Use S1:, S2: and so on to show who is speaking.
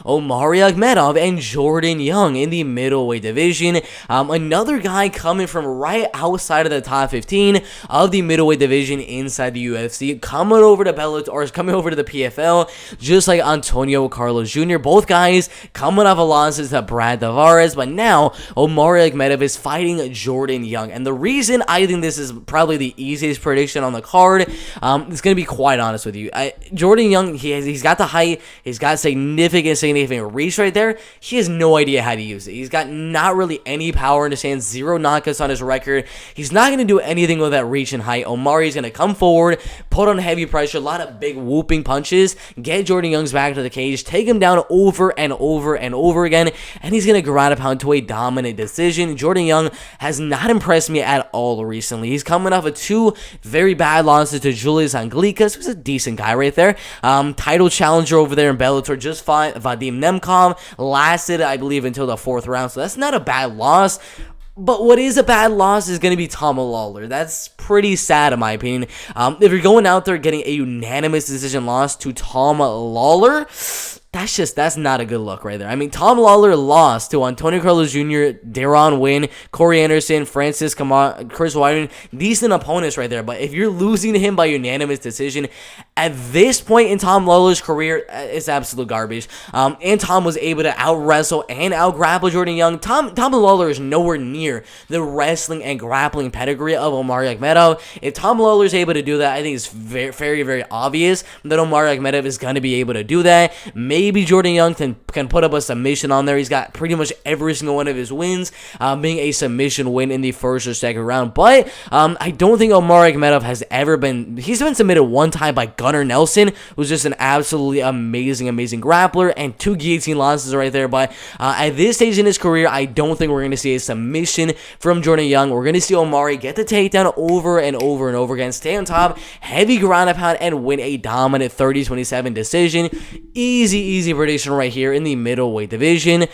S1: Omari Akhmedov and Jordan Young in the middleweight division. Another guy coming from right outside of the top 15 of the middleweight division inside the UFC, coming over to Bellator, or coming over to the PFL, just like Antonio Carlos Jr. Both guys coming off of losses to Brad Tavares, but now Omari Akhmedov is fighting Jordan Young. And the reason I think this is probably the easiest prediction on the card, it's going to be quite honest with you. Jordan Young, he's got the height, he's got significant reach right there. He has no idea how to use it. He's got not really any power in his hands, 0 knockouts on his record. He's not going to do anything with that reach and height. Omari's going to come forward, put on heavy pressure, a lot of big whooping punches, get Jordan Young's back to the cage, take him down over and over and over again, and he's going to ground a pound to a dominant decision. Jordan Young has not impressed me at all recently. He's coming off of 2 very bad losses to Julius Anglikas, who's a decent guy right there. Title challenger over there in Bellator, just fought Vadim Nemkov, lasted, I believe, until the 4th round, so that's not a bad loss. But what is a bad loss is going to be Tom Lawler. That's pretty sad, in my opinion. If you're going out there getting a unanimous decision loss to Tom Lawler, that's not a good look right there. I mean, Tom Lawler lost to Antonio Carlos Jr., Deron Wynn, Corey Anderson, Francis Kamar, Chris Weidman, decent opponents right there. But if you're losing to him by unanimous decision, at this point in Tom Lawler's career, it's absolute garbage. And Tom was able to out-wrestle and out-grapple Jordan Young. Tom Lawler is nowhere near the wrestling and grappling pedigree of Omari Akhmedov. If Tom Lawler is able to do that, I think it's very, very, very obvious that Omari Akhmedov is going to be able to do that. Maybe Jordan Young can put up a submission on there. He's got pretty much every single one of his wins being a submission win in the 1st or 2nd round. But I don't think Omari Akhmedov has ever been... He's been submitted one time by Gunnar Nelson, who's just an absolutely amazing grappler, and 2 guillotine losses right there. But at this stage in his career, I don't think we're going to see a submission from Jordan Young. We're going to see Omari get the takedown over and over and over again, stay on top, heavy ground and pound, and win a dominant 30-27 decision. Easy prediction right here in the middleweight division.